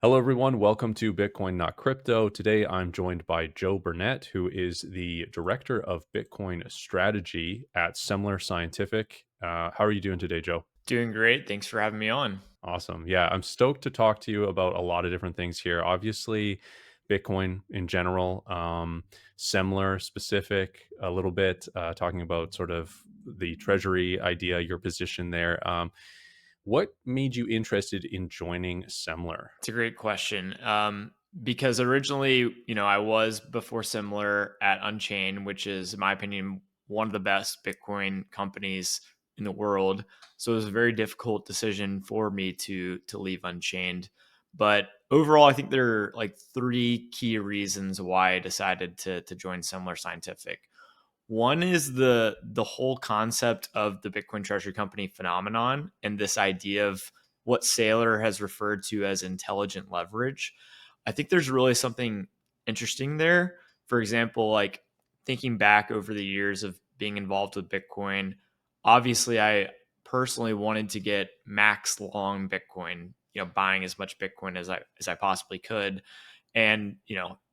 Hello, everyone. Welcome to Bitcoin Not Crypto. Today, I'm joined by Joe Burnett, who is the Director of Bitcoin Strategy at Semler Scientific. How are you doing today, Joe? Doing great. Thanks for having me on. Awesome. Yeah, I'm stoked to talk to you about a lot of different things here. Obviously, Bitcoin in general, Semler specific, a little bit, talking about sort of the treasury idea, your position there. What made you interested in joining Semler? It's a great question. Because originally, I was before Similar at Unchained, which is, in my opinion, one of the best Bitcoin companies in the world. So it was a very difficult decision for me to leave Unchained. But overall, I think there are like three key reasons why I decided to join Semler Scientific. One is the whole concept of the Bitcoin Treasury company phenomenon and this idea of what Saylor has referred to as intelligent leverage. I think there's really something interesting there. For example, like thinking back over the years of being involved with Bitcoin, obviously I personally wanted to get max long Bitcoin, buying as much Bitcoin as I possibly could. And,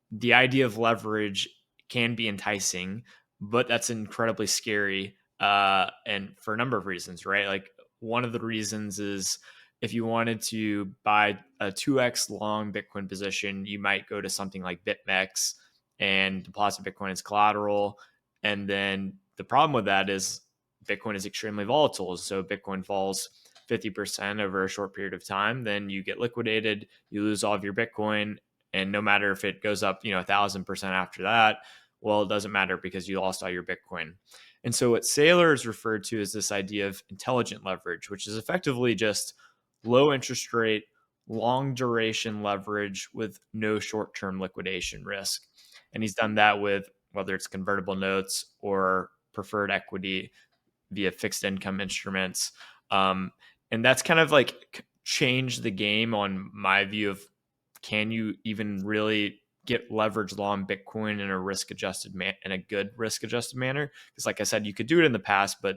the idea of leverage can be enticing, but that's incredibly scary. And for a number of reasons, right? Like one of the reasons is if you wanted to buy a 2x long Bitcoin position, you might go to something like BitMEX and deposit Bitcoin as collateral. And then the problem with that is Bitcoin is extremely volatile. So Bitcoin falls 50% over a short period of time, then you get liquidated, you lose all of your Bitcoin. And no matter if it goes up, 1,000% after that, well, it doesn't matter because you lost all your Bitcoin. And so what Saylor is referred to as this idea of intelligent leverage, which is effectively just low interest rate, long duration leverage with no short term liquidation risk. And he's done that with whether it's convertible notes or preferred equity via fixed income instruments. Um, and that's kind of like changed the game on my view of can you even really get leverage long Bitcoin in a in a good risk adjusted manner? Because like I said, you could do it in the past, but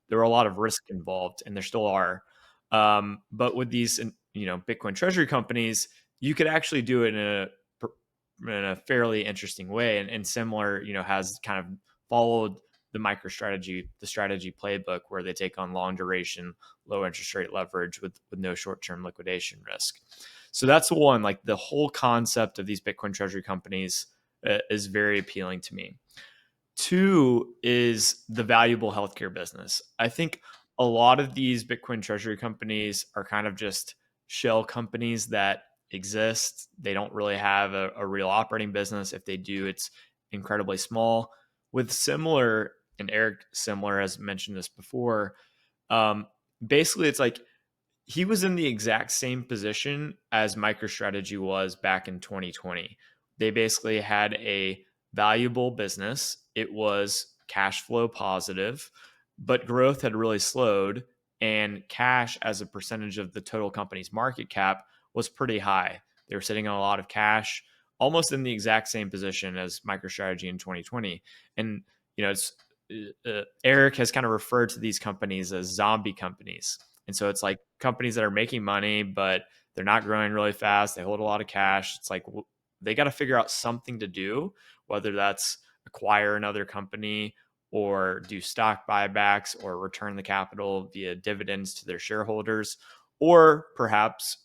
there were a lot of risk involved, and there still are. But with these, Bitcoin treasury companies, you could actually do it in a fairly interesting way. And Similar, has kind of followed the strategy playbook where they take on long duration, low interest rate leverage with no short term liquidation risk. So that's one. Like the whole concept of these Bitcoin treasury companies is very appealing to me. Two is the valuable healthcare business. I think a lot of these Bitcoin treasury companies are kind of just shell companies that exist. They don't really have a real operating business. If they do, it's incredibly small. With Similar, and Eric Similar has mentioned this before, um, basically it's like he was in the exact same position as MicroStrategy was back in 2020. They basically had a valuable business. It was cash flow positive, but growth had really slowed, and cash as a percentage of the total company's market cap was pretty high. They were sitting on a lot of cash, almost in the exact same position as MicroStrategy in 2020. And it's Eric has kind of referred to these companies as zombie companies. And so it's like companies that are making money, but they're not growing really fast. They hold a lot of cash. It's like they got to figure out something to do, whether that's acquire another company or do stock buybacks or return the capital via dividends to their shareholders, or perhaps,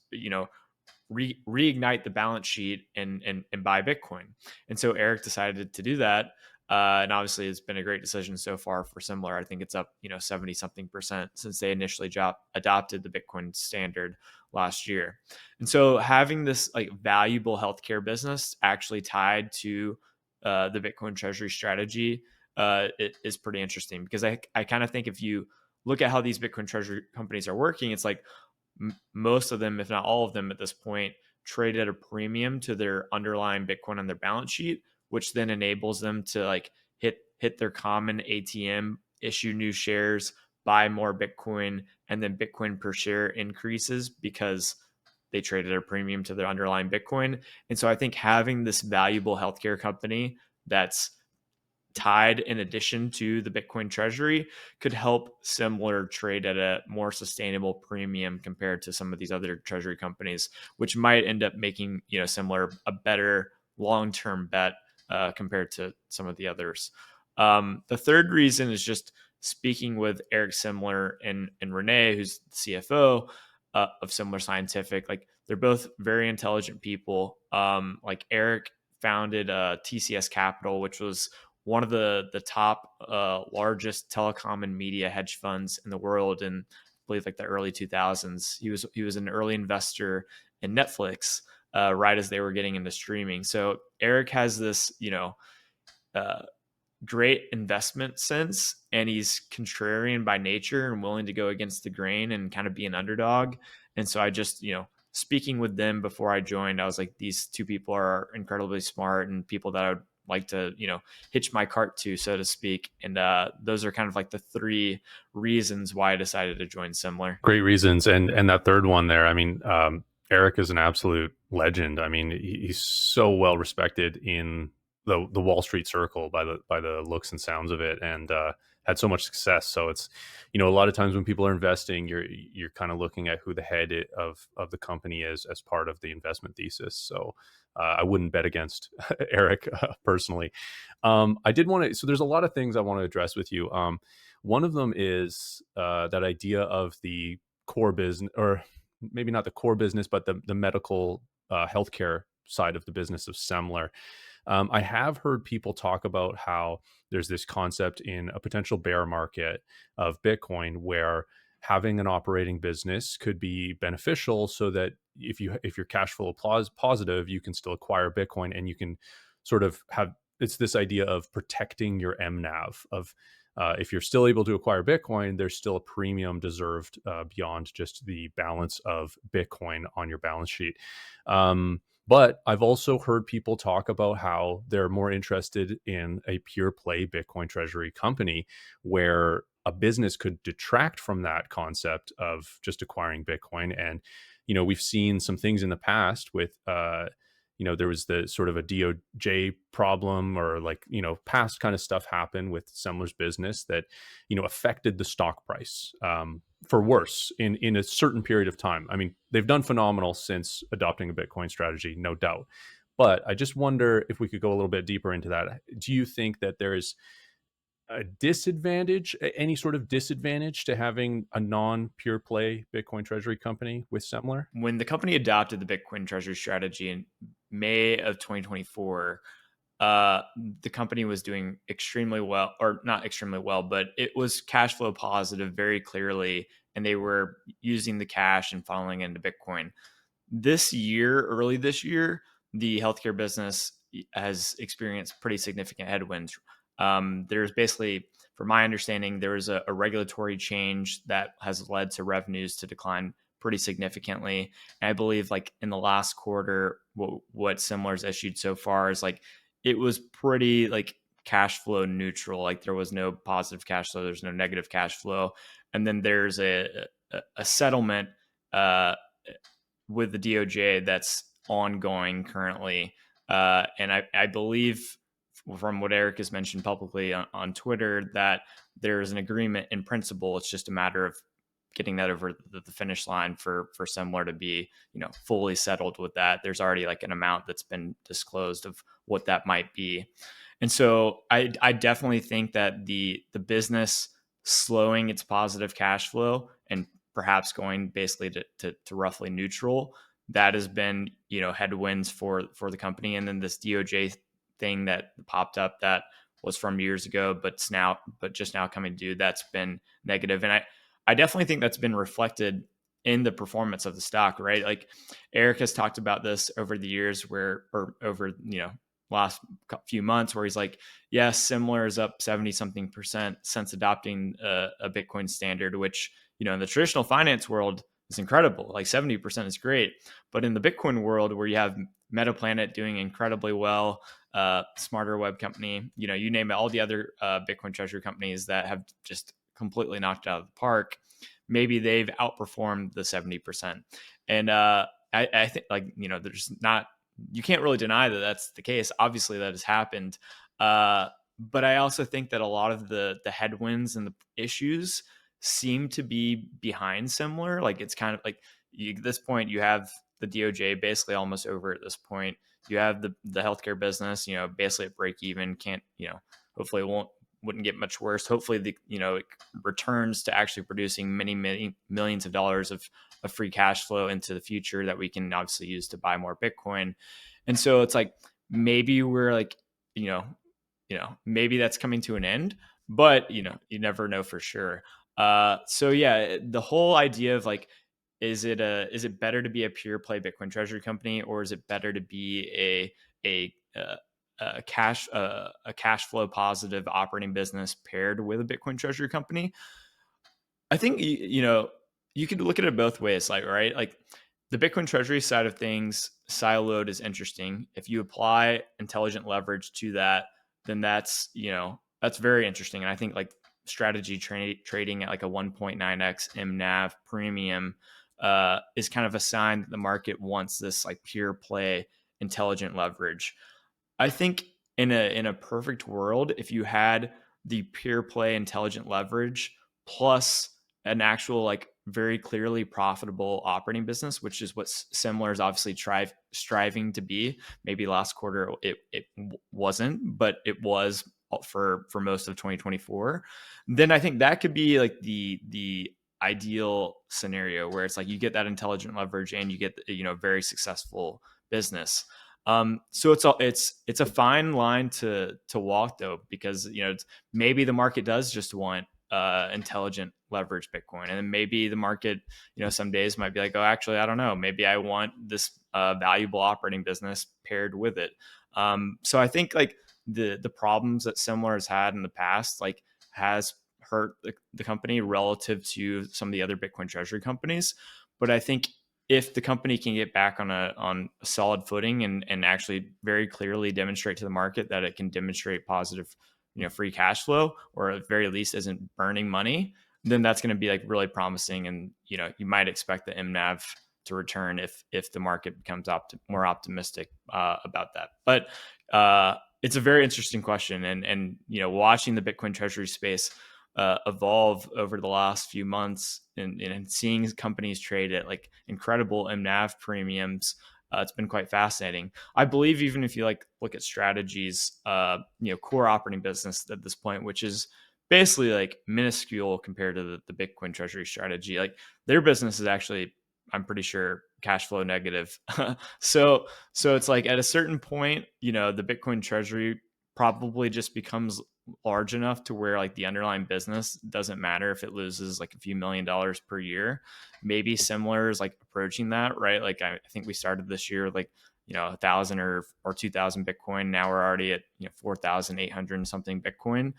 reignite the balance sheet and buy Bitcoin. And so Eric decided to do that. And obviously, it's been a great decision so far for Similar. I think it's up, 70 something percent since they initially adopted the Bitcoin standard last year. And so having this like valuable healthcare business actually tied to the Bitcoin treasury strategy it is pretty interesting because I kind of think if you look at how these Bitcoin treasury companies are working, it's like most of them, if not all of them at this point, trade at a premium to their underlying Bitcoin on their balance sheet, which then enables them to like hit their common ATM, issue new shares, buy more Bitcoin, and then Bitcoin per share increases because they traded at a premium to their underlying Bitcoin. And so I think having this valuable healthcare company that's tied in addition to the Bitcoin Treasury could help Semler trade at a more sustainable premium compared to some of these other treasury companies, which might end up making Semler a better long-term bet compared to some of the others. The third reason is just speaking with Eric Semler and Renee, who's the CFO of Semler Scientific. Like they're both very intelligent people. Like Eric founded TCS Capital, which was one of the top largest telecom and media hedge funds in the world in I believe like the early 2000s. He was an early investor in Netflix right as they were getting into streaming. So Eric has this uh, great investment sense, and he's contrarian by nature and willing to go against the grain and kind of be an underdog. And so I just, speaking with them before I joined, I was like, these two people are incredibly smart and people that I would like to, hitch my cart to, so to speak. And those are kind of like the three reasons why I decided to join Semler. Great reasons, and that third one there. I mean, Eric is an absolute legend. I mean, he's so well respected in the Wall Street circle by the looks and sounds of it, and had so much success. So it's a lot of times when people are investing, you're kind of looking at who the head of the company is as part of the investment thesis. So I wouldn't bet against Eric personally. I did want to. So there's a lot of things I want to address with you. One of them is that idea of the core business, or maybe not the core business, but the medical healthcare side of the business of Semler. I have heard people talk about how there's this concept in a potential bear market of Bitcoin where having an operating business could be beneficial, so that if your cash flow positive, you can still acquire Bitcoin, and you can sort of have, it's this idea of protecting your mNAV of if you're still able to acquire Bitcoin, there's still a premium deserved beyond just the balance of Bitcoin on your balance sheet. But I've also heard people talk about how they're more interested in a pure play Bitcoin Treasury company where a business could detract from that concept of just acquiring Bitcoin. And, we've seen some things in the past with, there was the sort of a DOJ problem, or like, past kind of stuff happened with Semler's business that, affected the stock price for worse in a certain period of time. I mean, they've done phenomenal since adopting a Bitcoin strategy, no doubt. But I just wonder if we could go a little bit deeper into that. Do you think that there is a disadvantage, any sort of disadvantage to having a non pure play Bitcoin Treasury company with Semler? When the company adopted the Bitcoin Treasury strategy in May of 2024, the company was doing extremely well, or not extremely well, but it was cash flow positive very clearly, and they were using the cash and funneling into Bitcoin. Early this year, the healthcare business has experienced pretty significant headwinds. There's basically, from my understanding, there was a regulatory change that has led to revenues to decline pretty significantly. And I believe, like in the last quarter, what Semler's issued so far is like it was pretty like cash flow neutral. Like there was no positive cash flow, there's no negative cash flow, and then there's a settlement with the DOJ that's ongoing currently. And I believe from what Eric has mentioned publicly on Twitter that there's an agreement in principle. It's just a matter of getting that over the finish line for Semler to be, fully settled with that. There's already like an amount that's been disclosed of what that might be. And so I definitely think that the business slowing its positive cash flow and perhaps going basically to roughly neutral, that has been, headwinds for the company. And then this DOJ thing that popped up that was from years ago, but just now coming due, that's been negative. And I definitely think that's been reflected in the performance of the stock, right? Like Eric has talked about this over the years or over, last few months where he's like, yes, Semler is up 70 something percent since adopting a Bitcoin standard, which, in the traditional finance world is incredible. Like 70% is great. But in the Bitcoin world where you have Metaplanet doing incredibly well, Smarter Web Company, you name it, all the other Bitcoin Treasury companies that have just completely knocked it out of the park, maybe they've outperformed the 70%. And I think there's not, you can't really deny that that's the case. Obviously that has happened. But I also think that a lot of the headwinds and the issues seem to be behind Semler. Like it's kind of like at this point you have the DOJ basically almost over at this point. You have the healthcare business, basically at break even. Can't hopefully it wouldn't get much worse. Hopefully it returns to actually producing many many millions of dollars of free cash flow into the future that we can obviously use to buy more Bitcoin. And so it's like maybe we're like you know maybe that's coming to an end, but you never know for sure. So yeah, the whole idea of like, is it better to be a pure play Bitcoin Treasury company, or is it better to be a cash flow positive operating business paired with a Bitcoin Treasury company? I think you could look at it both ways, like right, like the Bitcoin Treasury side of things, siloed is interesting. If you apply intelligent leverage to that, then that's very interesting. And I think like trading at like a 1.9x mNAV premium is kind of a sign that the market wants this like pure play intelligent leverage. I think in a perfect world, if you had the pure play intelligent leverage plus an actual like very clearly profitable operating business, which is what Semler is obviously striving to be. Maybe last quarter it wasn't, but it was for most of 2024. Then I think that could be like the ideal scenario where it's like you get that intelligent leverage and you get very successful business. So it's a fine line to walk though, because maybe the market does just want intelligent leverage Bitcoin, and then maybe the market some days might be like, oh, actually I don't know, maybe I want this valuable operating business paired with it. So I think like the problems that Semler has had in the past like has hurt the company relative to some of the other Bitcoin Treasury companies, but I think if the company can get back on a solid footing and actually very clearly demonstrate to the market that it can demonstrate positive free cash flow, or at the very least isn't burning money, then that's going to be like really promising. And you might expect the mNAV to return if the market becomes more optimistic about that. But it's a very interesting question, and watching the Bitcoin Treasury space evolve over the last few months, and seeing companies trade at like incredible mNAV premiums. It's been quite fascinating. I believe even if you like look at Strategy's, core operating business at this point, which is basically like minuscule compared to the Bitcoin Treasury strategy, like their business is actually, I'm pretty sure, cash flow negative. So it's like at a certain point, the Bitcoin Treasury probably just becomes large enough to where like the underlying business doesn't matter if it loses like a few $1,000,000 per year. Maybe Semler is like approaching that, right? Like I think we started this year with like 1,000 or 2,000 Bitcoin. Now we're already at 4,800 and something Bitcoin.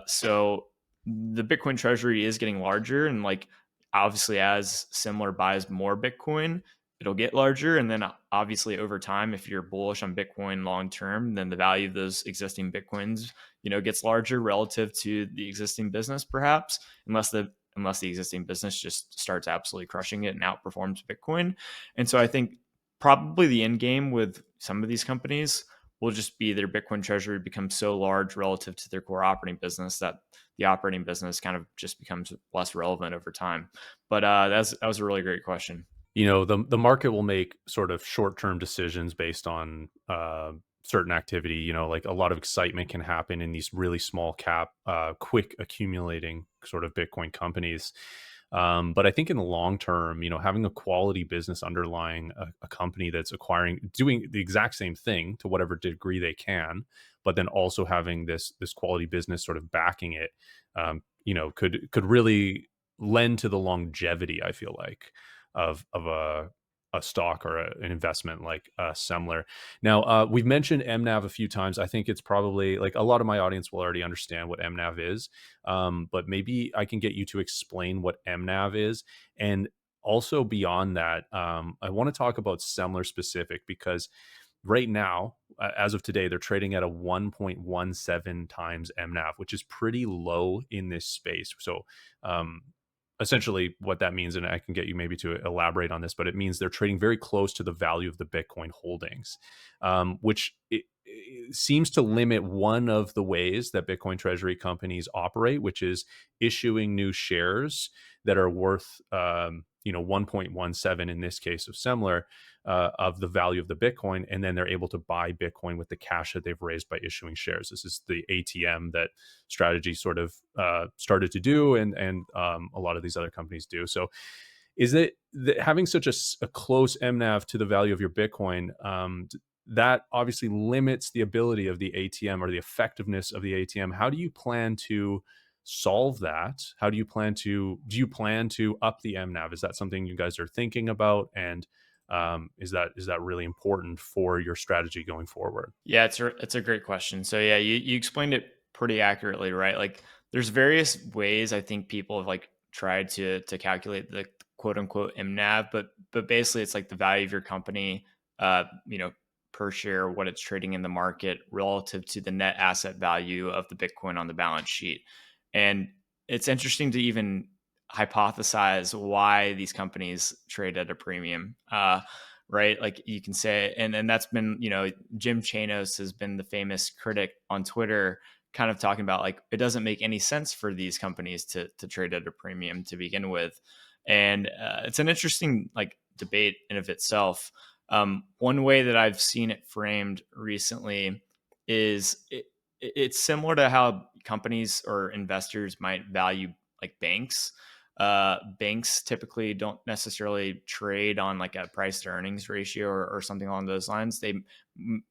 So the Bitcoin Treasury is getting larger, and like obviously as Semler buys more Bitcoin, it'll get larger. And then obviously over time, if you're bullish on Bitcoin long term, then the value of those existing Bitcoins gets larger relative to the existing business, perhaps, unless the existing business just starts absolutely crushing it and outperforms Bitcoin. And so I think probably the end game with some of these companies will just be their Bitcoin treasury becomes so large relative to their core operating business that the operating business kind of just becomes less relevant over time. But that was a really great question. The market will make sort of short-term decisions based on certain activity. Like a lot of excitement can happen in these really small cap, quick accumulating sort of Bitcoin companies. But I think in the long term, having a quality business underlying a company that's doing the exact same thing to whatever degree they can, but then also having this quality business sort of backing it, could really lend to the longevity, I feel like, of a stock or an investment like Semler. Now, we've mentioned mNAV a few times. I think it's probably like a lot of my audience will already understand what mNAV is, but maybe I can get you to explain what mNAV is. And also beyond that, I want to talk about Semler specific, because right now, as of today, they're trading at a 1.17 times mNAV, which is pretty low in this space. So, essentially what that means, and I can get you maybe to elaborate on this, but it means they're trading very close to the value of the Bitcoin holdings, which it seems to limit one of the ways that Bitcoin Treasury companies operate, which is issuing new shares that are worth, 1.17 in this case of Semler, of the value of the Bitcoin, and then they're able to buy Bitcoin with the cash that they've raised by issuing shares. This is the ATM that Strategy sort of started to do, and a lot of these other companies do. So, is it having such a close mNAV to the value of your Bitcoin? That obviously limits the ability of the ATM or the effectiveness of the ATM. How do you plan to solve that? How do you plan to up the mNAV? Is that something you guys are thinking about? And is that really important for your strategy going forward? Yeah, it's a great question. So yeah, you explained it pretty accurately, right? Like there's various ways I think people have like tried to calculate the quote unquote mNAV, but basically it's like the value of your company, uh, you know, per share, what it's trading in the market relative to the net asset value of the Bitcoin on the balance sheet. And it's interesting to even hypothesize why these companies trade at a premium. Right? Like you can say, and that's been, Jim Chanos has been the famous critic on Twitter, kind of talking about like it doesn't make any sense for these companies to trade at a premium to begin with, and it's an interesting like debate in of itself. One way that I've seen it framed recently is it's similar to how companies or investors might value like banks. Banks typically don't necessarily trade on like a price to earnings ratio or something along those lines. They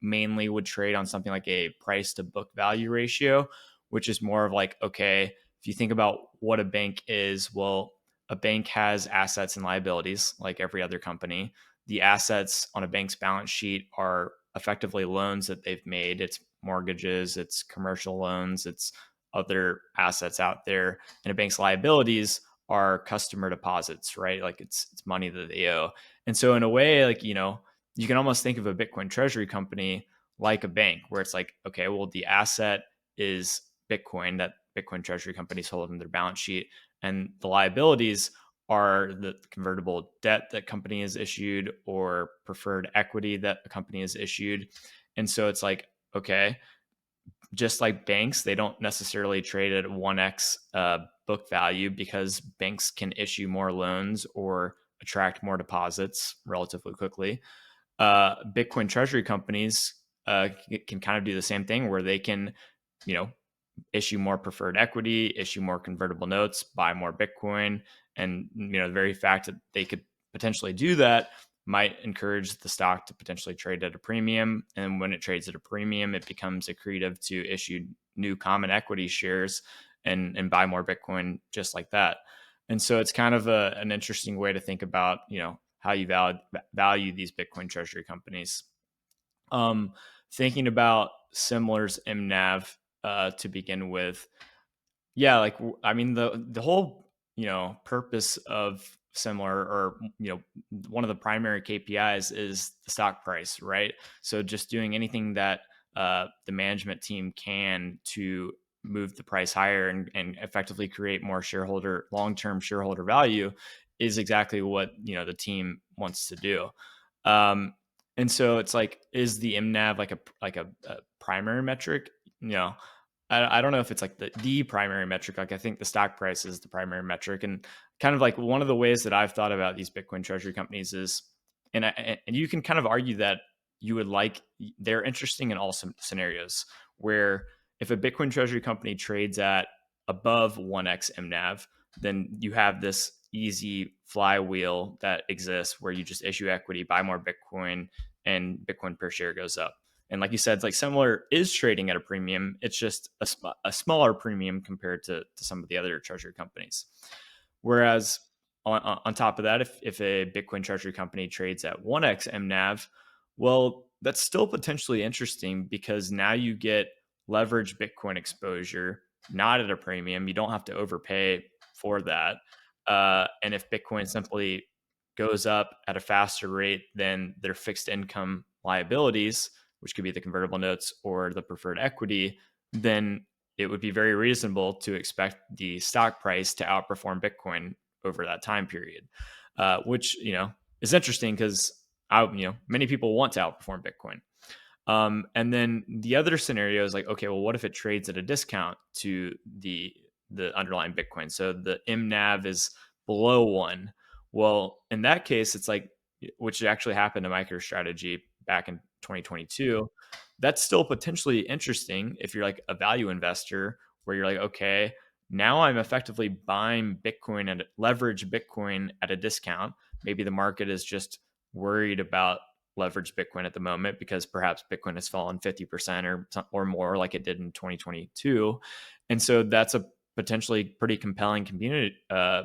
mainly would trade on something like a price to book value ratio, which is more of like, okay, if you think about what a bank is, well, a bank has assets and liabilities like every other company. The assets on a bank's balance sheet are effectively loans that they've made. It's mortgages, it's commercial loans, it's other assets out there. And a bank's liabilities are customer deposits, right? Like it's money that they owe. And so in a way, like, you can almost think of a Bitcoin treasury company like a bank where it's like, okay, well, the asset is Bitcoin that Bitcoin treasury companies hold in their balance sheet. And the liabilities are the convertible debt that company has issued or preferred equity that a company has issued. And so it's like, okay, just like banks, they don't necessarily trade at 1x book value because banks can issue more loans or attract more deposits relatively quickly. Bitcoin treasury companies can kind of do the same thing where they can, you know, issue more preferred equity, issue more convertible notes, buy more Bitcoin. And, the very fact that they could potentially do that might encourage the stock to potentially trade at a premium. And when it trades at a premium, it becomes accretive to issue new common equity shares and buy more Bitcoin just like that. And so it's kind of an interesting way to think about, how you value these Bitcoin treasury companies. Um, Thinking about Semler's mNAV to begin with, yeah, like I mean the whole purpose of Semler, or one of the primary KPIs is the stock price, right? So just doing anything that the management team can to move the price higher and effectively create more long-term shareholder value is exactly what the team wants to do. Um, and so it's like, is the mNAV like a primary metric? I don't know if it's like the primary metric. Like I think the stock price is the primary metric, and kind of like one of the ways that I've thought about these Bitcoin treasury companies is, and you can kind of argue that they're interesting in all some scenarios where if a Bitcoin treasury company trades at above 1x mNAV, then you have this easy flywheel that exists where you just issue equity, buy more Bitcoin, and Bitcoin per share goes up. And like you said, it's like Semler is trading at a premium. It's just a smaller premium compared to some of the other treasury companies. Whereas on top of that, if a Bitcoin treasury company trades at 1x mNAV, well, that's still potentially interesting because now you get leveraged Bitcoin exposure, not at a premium. You don't have to overpay for that. And if Bitcoin simply goes up at a faster rate than their fixed income liabilities, which could be the convertible notes or the preferred equity, then it would be very reasonable to expect the stock price to outperform Bitcoin over that time period, which, is interesting because many people want to outperform Bitcoin. And then the other scenario is like, okay, well, what if it trades at a discount to the underlying Bitcoin? So the mNAV is below one. Well, in that case, it's like, which actually happened to MicroStrategy back in 2022. That's still potentially interesting if you're like a value investor, where you're like, okay, now I'm effectively buying Bitcoin and leverage Bitcoin at a discount. Maybe the market is just worried about leverage Bitcoin at the moment because perhaps Bitcoin has fallen 50% or more like it did in 2022. And so that's a potentially pretty compelling community, uh,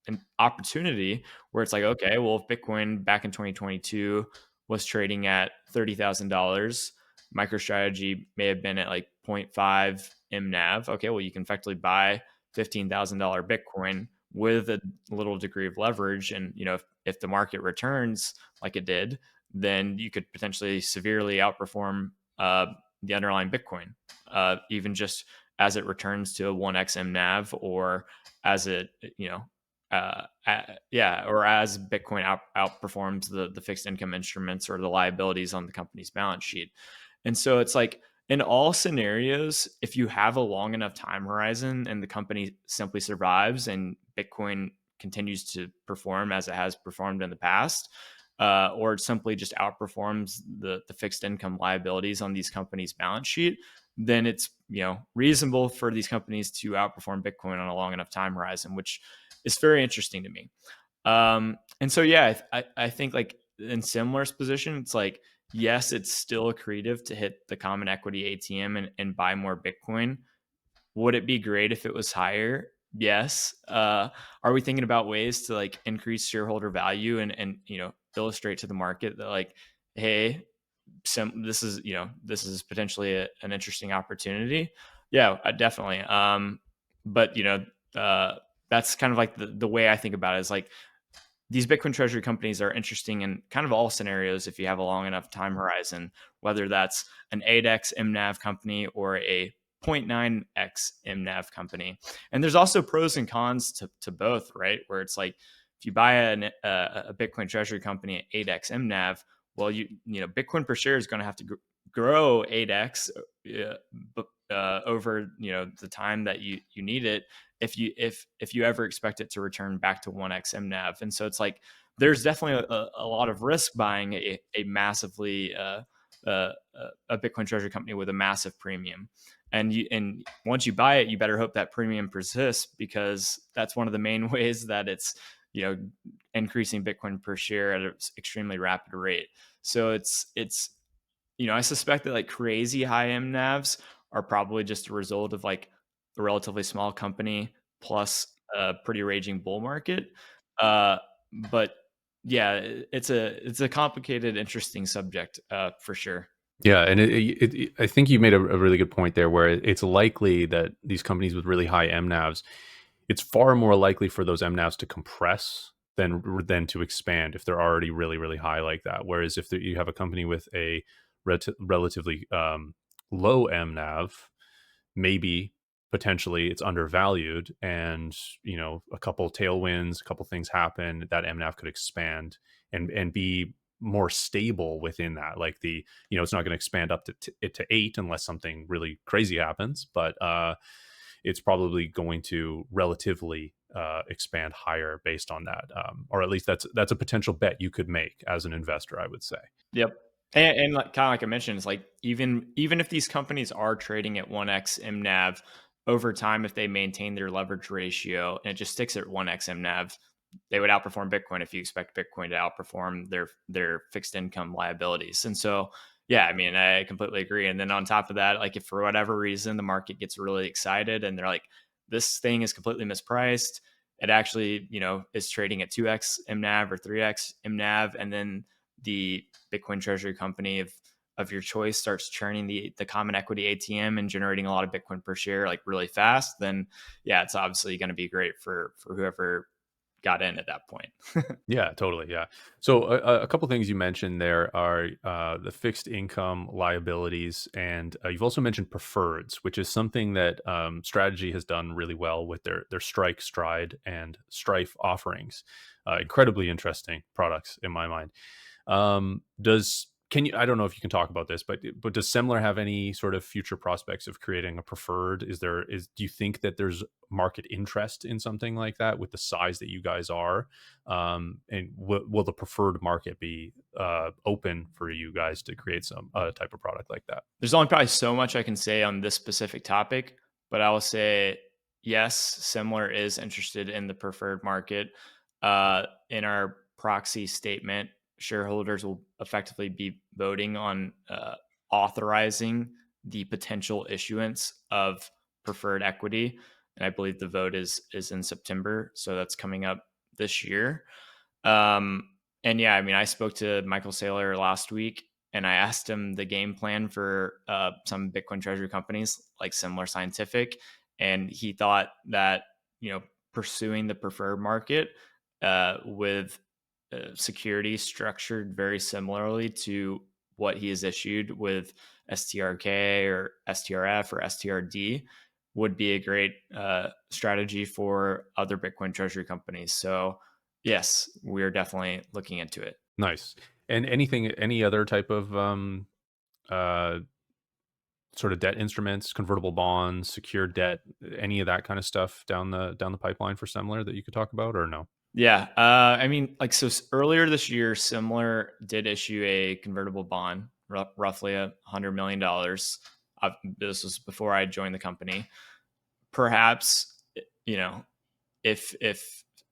an opportunity where it's like, okay, well, if Bitcoin back in 2022 was trading at $30,000, MicroStrategy may have been at like zero point 0.5 mNAV. Okay, well, you can effectively buy $15,000 Bitcoin with a little degree of leverage. And, if the market returns like it did, then you could potentially severely outperform the underlying Bitcoin, even just as it returns to a 1x mNAV, or as it, or as Bitcoin outperforms the fixed income instruments or the liabilities on the company's balance sheet. And so it's like, in all scenarios, if you have a long enough time horizon and the company simply survives and Bitcoin continues to perform as it has performed in the past, or it simply just outperforms the fixed income liabilities on these companies' balance sheet, then it's reasonable for these companies to outperform Bitcoin on a long enough time horizon, which is very interesting to me. And so, yeah, I think like in Semler's position, it's like, yes, it's still accretive to hit the common equity ATM and buy more Bitcoin. Would it be great if it was higher? Yes. Are we thinking about ways to like increase shareholder value and illustrate to the market that like, hey, this is potentially an interesting opportunity? Yeah, definitely. But that's kind of like the way I think about it, is like, these Bitcoin treasury companies are interesting in kind of all scenarios if you have a long enough time horizon, whether that's an 8x mNAV company or a zero point 0.9x mNAV company. And there's also pros and cons to both, right? Where it's like, if you buy a Bitcoin treasury company at 8x mNAV, well, Bitcoin per share is going to have to grow 8x over the time that you need it, if you ever expect it to return back to 1x mNAV. And so it's like, there's definitely a lot of risk buying a massively uh, a Bitcoin treasury company with a massive premium. And once you buy it, you better hope that premium persists, because that's one of the main ways that it's increasing Bitcoin per share at an extremely rapid rate. So it's I suspect that like crazy high mNAVs are probably just a result of like a relatively small company plus a pretty raging bull market. Uh, but yeah, it's a complicated, interesting subject, for sure. Yeah, and I think you made a really good point there, where it's likely that these companies with really high mNAVs, it's far more likely for those mNAVs to compress than to expand if they're already really really high like that. Whereas if you have a company with a relatively low mNAV, maybe potentially it's undervalued, and a couple tailwinds, a couple things happen, that mNAV could expand and be more stable within that. Like it's not going to expand up to 8 unless something really crazy happens, but it's probably going to relatively expand higher based on that, or at least that's a potential bet you could make as an investor, I would say. Yep. And like, kind of like I mentioned, it's like, even if these companies are trading at 1x mNAV over time, if they maintain their leverage ratio and it just sticks at 1x mNAV, they would outperform Bitcoin if you expect Bitcoin to outperform their fixed income liabilities. And so, yeah, I mean, I completely agree. And then on top of that, like, if for whatever reason the market gets really excited and they're like, this thing is completely mispriced, it actually, is trading at 2x mNAV or 3x mNAV, and then the Bitcoin treasury company of your choice starts churning the common equity ATM and generating a lot of Bitcoin per share like really fast, then yeah, it's obviously going to be great for whoever got in at that point. Yeah, totally. Yeah. So a couple things you mentioned there are the fixed income liabilities, and you've also mentioned preferreds, which is something that Strategy has done really well with their Strike, Stride, and Strife offerings. Incredibly interesting products in my mind. Does can you? I don't know if you can talk about this, but does Semler have any sort of future prospects of creating a preferred? Do you think that there's market interest in something like that with the size that you guys are? And will the preferred market be open for you guys to create some type of product like that? There's only probably so much I can say on this specific topic, but I will say yes, Semler is interested in the preferred market. In our proxy statement, shareholders will effectively be voting on authorizing the potential issuance of preferred equity, and I believe the vote is in September, so that's coming up this year. Um, and yeah, I mean, I spoke to Michael Saylor last week, and I asked him the game plan for some Bitcoin Treasury companies like Semler Scientific, and he thought that pursuing the preferred market with security structured very similarly to what he has issued with STRK or STRF or STRD would be a great strategy for other Bitcoin Treasury companies. So yes, we're definitely looking into it. Nice. And any other type of uh, sort of debt instruments, convertible bonds, secured debt, any of that kind of stuff down the pipeline for Semler that you could talk about, or no? Yeah, I mean, like earlier this year, Semler did issue a convertible bond, roughly $100 million. This was before I joined the company. Perhaps you know if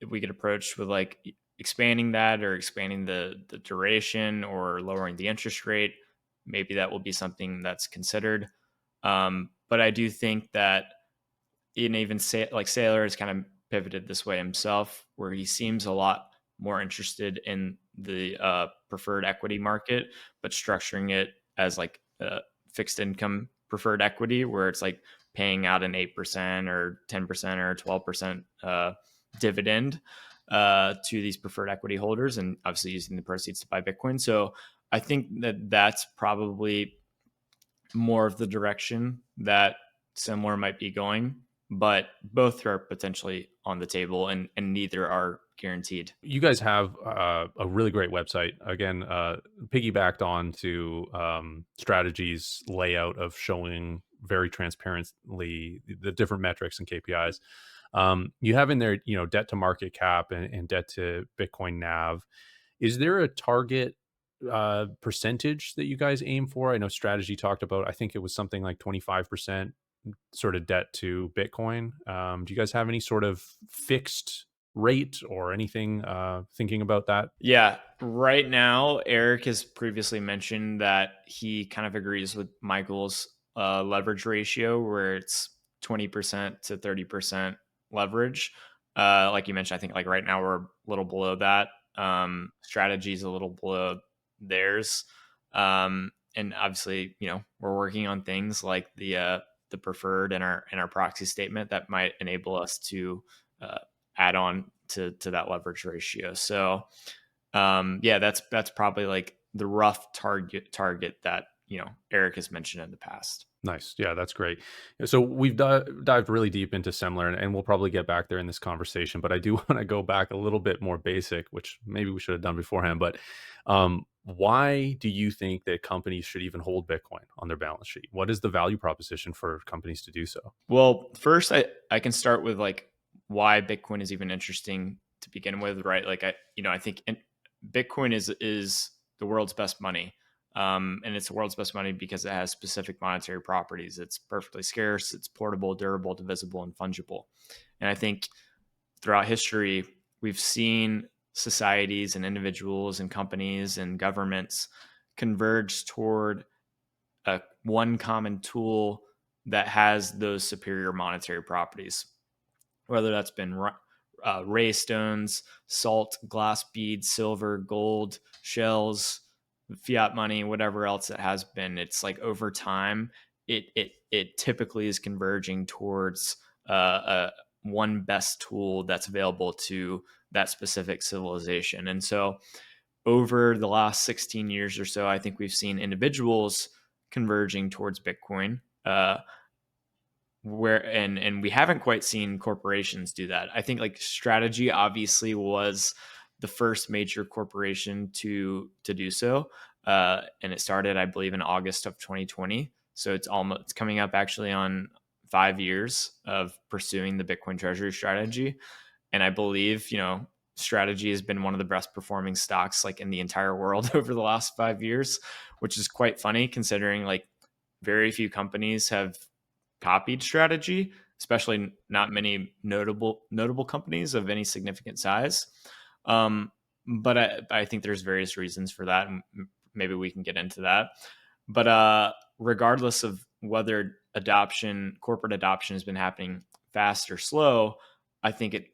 we get approached with like expanding that or expanding the duration or lowering the interest rate, maybe that will be something that's considered. But I do think that and even say like Saylor has kind of pivoted this way himself, where he seems a lot more interested in the preferred equity market, but structuring it as like a fixed income preferred equity, where it's like paying out an 8% or 10% or 12% dividend to these preferred equity holders, and obviously using the proceeds to buy Bitcoin. So I think that that's probably more of the direction that Semler might be going, but both are potentially on the table, and neither are guaranteed. You guys have a really great website. Again, piggybacked on to Strategy's layout of showing very transparently the different metrics and KPIs. You have in there, debt to market cap and debt to Bitcoin NAV. Is there a target percentage that you guys aim for? I know Strategy talked about, I think it was something like 25% sort of debt to Bitcoin. Do you guys have any sort of fixed rate or anything thinking about that? Yeah, right now, Eric has previously mentioned that he kind of agrees with Michael's leverage ratio, where it's 20% to 30% leverage. Like you mentioned, I think like right now we're a little below that. Strategy is a little below theirs. And obviously, we're working on things like the preferred in our proxy statement that might enable us to uh, add on to that leverage ratio. So yeah, that's probably like the rough target that Eric has mentioned in the past. Nice. Yeah, that's great. So we've dived really deep into Semler, and we'll probably get back there in this conversation. But I do want to go back a little bit more basic, which maybe we should have done beforehand. But why do you think that companies should even hold Bitcoin on their balance sheet? What is the value proposition for companies to do so? Well, first I can start with like why Bitcoin is even interesting to begin with, right? Like I think Bitcoin is the world's best money. And it's the world's best money because it has specific monetary properties. It's perfectly scarce, it's portable, durable, divisible, and fungible. And I think throughout history, we've seen societies and individuals and companies and governments converge toward one common tool that has those superior monetary properties, whether that's been ray stones, salt, glass beads, silver, gold, shells, fiat money, whatever else it has been. It's like over time, it typically is converging towards one best tool that's available to that specific civilization. And so over the last 16 years or so, I think we've seen individuals converging towards Bitcoin. And we haven't quite seen corporations do that. I think like Strategy obviously was the first major corporation to do so, and it started, I believe, in August of 2020. So it's coming up actually on 5 years of pursuing the Bitcoin Treasury strategy, and I believe Strategy has been one of the best performing stocks like in the entire world over the last 5 years, which is quite funny considering like very few companies have copied Strategy, especially not many notable companies of any significant size. Um, but I think there's various reasons for that, and maybe we can get into that. But regardless of whether corporate adoption has been happening fast or slow, I think it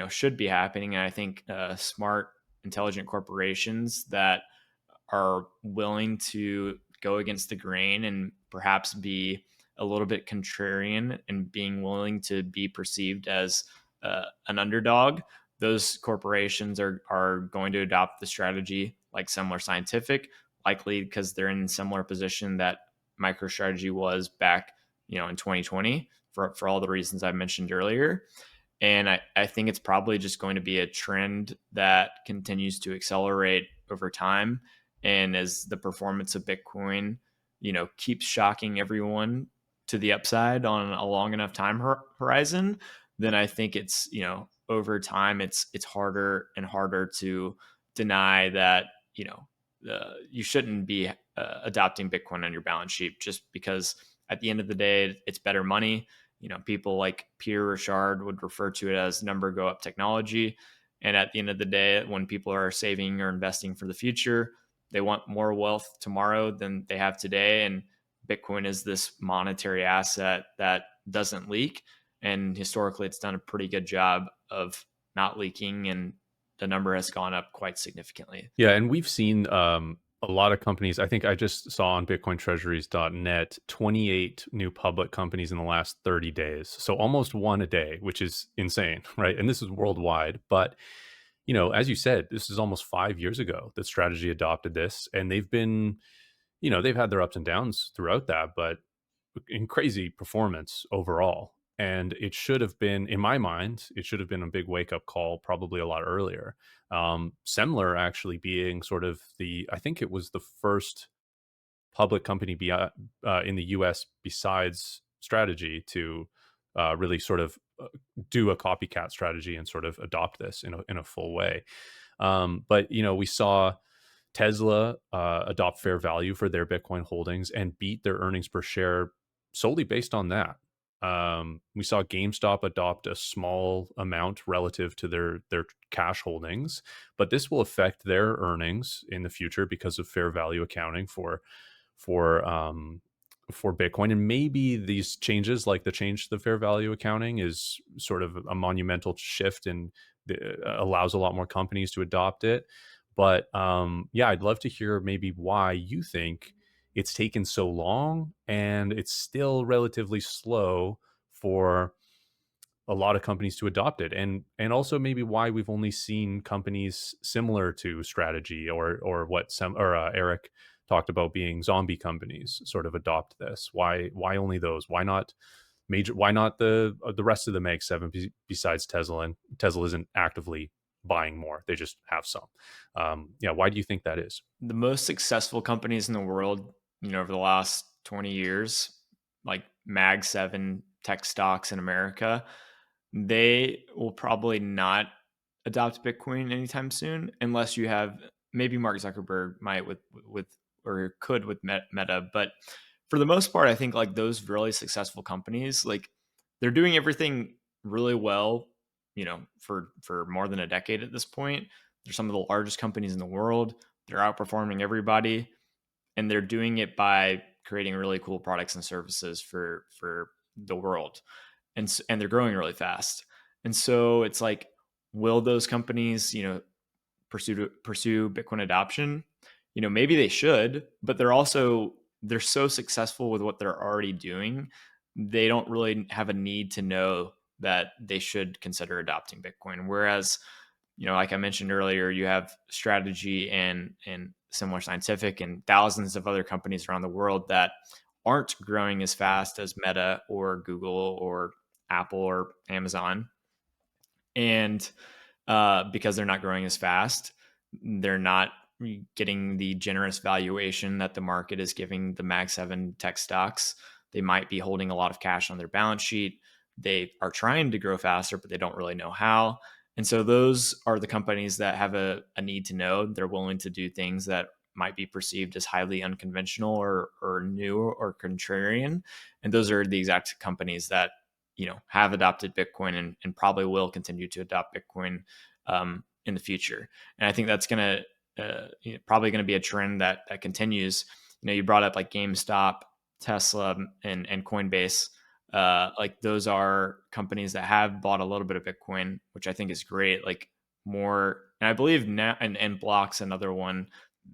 should be happening, and I think smart, intelligent corporations that are willing to go against the grain and perhaps be a little bit contrarian and being willing to be perceived as an underdog, those corporations are going to adopt the strategy like Semler Scientific, likely because they're in a similar position that MicroStrategy was back, in 2020 for all the reasons I mentioned earlier. And I think it's probably just going to be a trend that continues to accelerate over time. And as the performance of Bitcoin, keeps shocking everyone to the upside on a long enough time horizon, then I think it's, over time, it's harder and harder to deny that, you shouldn't be adopting Bitcoin on your balance sheet just because at the end of the day, it's better money. People like Pierre Richard would refer to it as number go up technology. And at the end of the day, when people are saving or investing for the future, they want more wealth tomorrow than they have today. And Bitcoin is this monetary asset that doesn't leak. And historically, it's done a pretty good job of not leaking. And the number has gone up quite significantly. Yeah, and we've seen a lot of companies. I think I just saw on bitcointreasuries.net 28 new public companies in the last 30 days. So almost one a day, which is insane, right? And this is worldwide. But, as you said, this is almost 5 years ago that Strategy adopted this. And they've been, they've had their ups and downs throughout that, but in crazy performance overall. And it should have been, in my mind, it should have been a big wake up call probably a lot earlier. Semler actually being sort of I think it was the first public company in the US besides Strategy to really sort of do a copycat strategy and sort of adopt this in a full way. But, we saw Tesla adopt fair value for their Bitcoin holdings and beat their earnings per share solely based on that. We saw GameStop adopt a small amount relative to their cash holdings, but this will affect their earnings in the future because of fair value accounting for Bitcoin. And maybe these changes, like the change to the fair value accounting, is sort of a monumental shift and allows a lot more companies to adopt it. But yeah, I'd love to hear maybe why you think it's taken so long and it's still relatively slow for a lot of companies to adopt it, and also maybe why we've only seen companies similar to Strategy or what some or Eric talked about being zombie companies sort of adopt this. Why only those? Why not major? Why not the rest of the Mag Seven besides Tesla? And Tesla isn't actively buying more; they just have some. Yeah, why do you think that is? The most successful companies in the world, over the last 20 years, like Mag 7 tech stocks in America, they will probably not adopt Bitcoin anytime soon unless you have, maybe Mark Zuckerberg might with or could with Meta, but for the most part I think like those really successful companies, like they're doing everything really well, for more than a decade at this point. They're some of the largest companies in the world. They're outperforming everybody, and they're doing it by creating really cool products and services for the world, and they're growing really fast. And so it's like, will those companies, pursue Bitcoin adoption? Maybe they should, but they're so successful with what they're already doing. They don't really have a need to know that they should consider adopting Bitcoin. Whereas like I mentioned earlier, you have Strategy and Semler Scientific and thousands of other companies around the world that aren't growing as fast as Meta or Google or Apple or Amazon. And because they're not growing as fast, they're not getting the generous valuation that the market is giving the Mag 7 tech stocks. They might be holding a lot of cash on their balance sheet. They are trying to grow faster, but they don't really know how. And so those are the companies that have a need to know. They're willing to do things that might be perceived as highly unconventional or new or contrarian. And those are the exact companies that have adopted Bitcoin and probably will continue to adopt Bitcoin in the future. And I think that's going to probably going to be a trend that continues. You brought up like GameStop, Tesla, and Coinbase. Like those are companies that have bought a little bit of Bitcoin, which I think is great. Like more, and I believe now, and Block's another one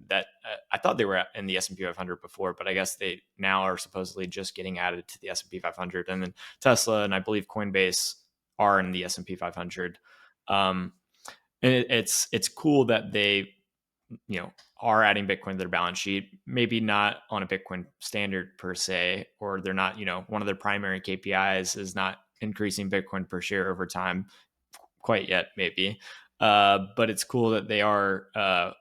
that I thought they were in the S&P 500 before, but I guess they now are supposedly just getting added to the S&P 500. And then Tesla and I believe Coinbase are in the S&P 500. Um, and it's cool that they are adding Bitcoin to their balance sheet. Maybe not on a Bitcoin standard per se, or they're not one of their primary KPIs is not increasing Bitcoin per share over time quite yet, maybe. But it's cool that they are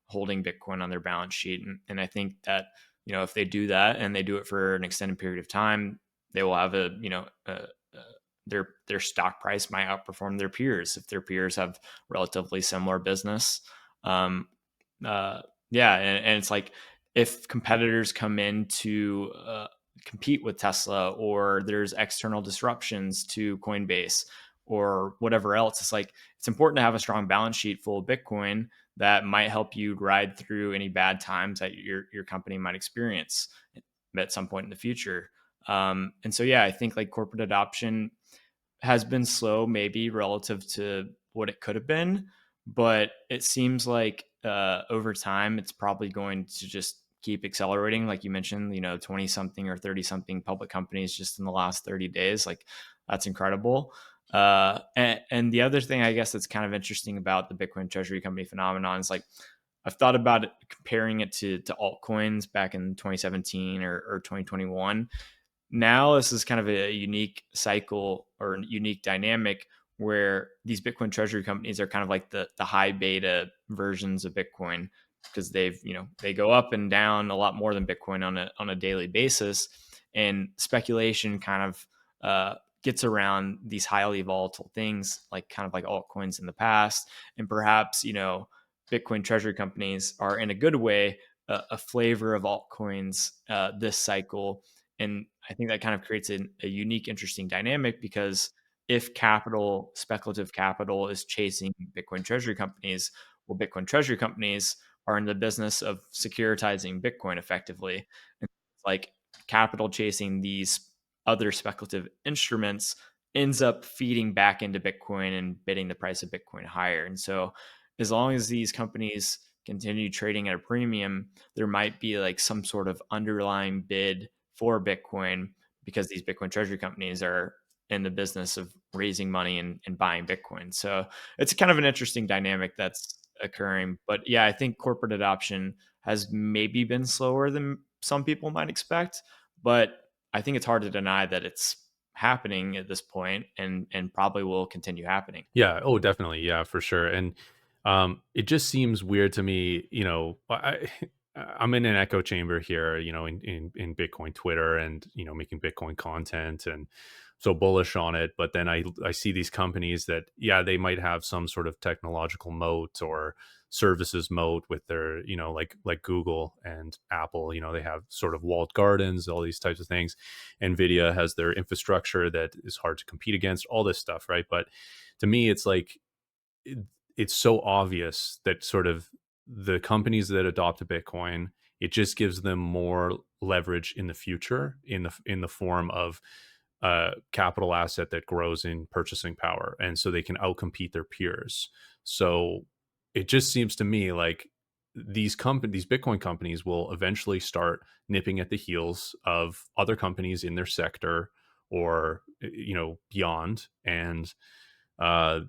holding Bitcoin on their balance sheet, and I think that if they do that and they do it for an extended period of time, they will have their stock price might outperform their peers if their peers have relatively similar business. Um, uh, yeah, and it's like if competitors come in to compete with Tesla, or there's external disruptions to Coinbase or whatever else, it's like it's important to have a strong balance sheet full of Bitcoin that might help you ride through any bad times that your company might experience at some point in the future. And so, yeah, I think like corporate adoption has been slow, maybe relative to what it could have been, but it seems like over time, it's probably going to just keep accelerating. Like you mentioned, 20 something or 30 something public companies just in the last 30 days. Like that's incredible. And the other thing, I guess, that's kind of interesting about the Bitcoin Treasury Company phenomenon is like I've thought about it, comparing it to altcoins back in 2017 or 2021. Now this is kind of a unique cycle or a unique dynamic where these Bitcoin treasury companies are kind of like the high beta versions of Bitcoin, because they go up and down a lot more than Bitcoin on a daily basis, and speculation kind of gets around these highly volatile things like kind of like altcoins in the past. And perhaps Bitcoin treasury companies are in a good way a flavor of altcoins this cycle. And I think that kind of creates a unique, interesting dynamic, because if speculative capital is chasing Bitcoin treasury companies, well, Bitcoin treasury companies are in the business of securitizing Bitcoin effectively. And it's like capital chasing these other speculative instruments ends up feeding back into Bitcoin and bidding the price of Bitcoin higher. And so, as long as these companies continue trading at a premium, there might be like some sort of underlying bid for Bitcoin, because these Bitcoin treasury companies are in the business of raising money and buying Bitcoin. So it's kind of an interesting dynamic that's occurring. But yeah, I think corporate adoption has maybe been slower than some people might expect, but I think it's hard to deny that it's happening at this point, and probably will continue happening. Yeah. Oh, definitely. Yeah, for sure. And it just seems weird to me. I'm in an echo chamber here. In Bitcoin Twitter, and making Bitcoin content, and so bullish on it. But then I see these companies that, yeah, they might have some sort of technological moat or services moat with their, like Google and Apple. They have sort of walled gardens, all these types of things. Nvidia has their infrastructure that is hard to compete against. All this stuff, right? But to me, it's like it, it's so obvious that sort of the companies that adopt a Bitcoin, it just gives them more leverage in the future, in the form of a capital asset that grows in purchasing power, and so they can outcompete their peers. So it just seems to me like these Bitcoin companies will eventually start nipping at the heels of other companies in their sector, or beyond, and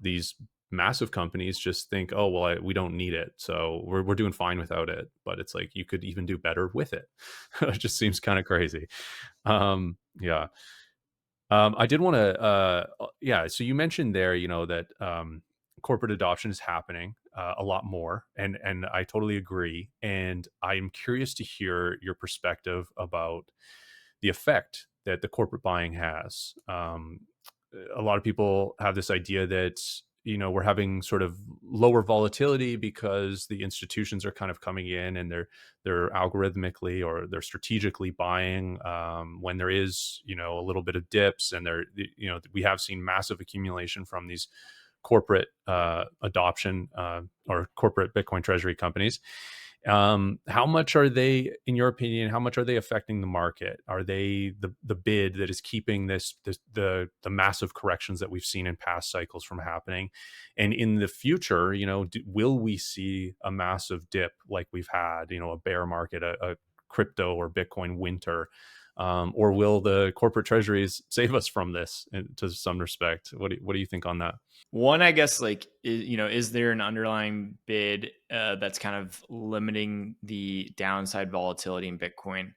these massive companies just think, oh well, we don't need it, so we're doing fine without it. But it's like you could even do better with it. It just seems kind of crazy. Yeah. I did want to, yeah. So you mentioned there, that corporate adoption is happening a lot more, and I totally agree. And I'm curious to hear your perspective about the effect that the corporate buying has. A lot of people have this idea that we're having sort of lower volatility because the institutions are kind of coming in and they're algorithmically or they're strategically buying when there is a little bit of dips, and we have seen massive accumulation from these corporate adoption or corporate Bitcoin treasury companies. How much are they, in your opinion, how much are they affecting the market? Are they the bid that is keeping the massive corrections that we've seen in past cycles from happening? And in the future, will we see a massive dip like we've had, a bear market, a crypto or Bitcoin winter? Or will the corporate treasuries save us from this to some respect? What do you think on that? One, I guess, like, is there an underlying bid that's kind of limiting the downside volatility in Bitcoin?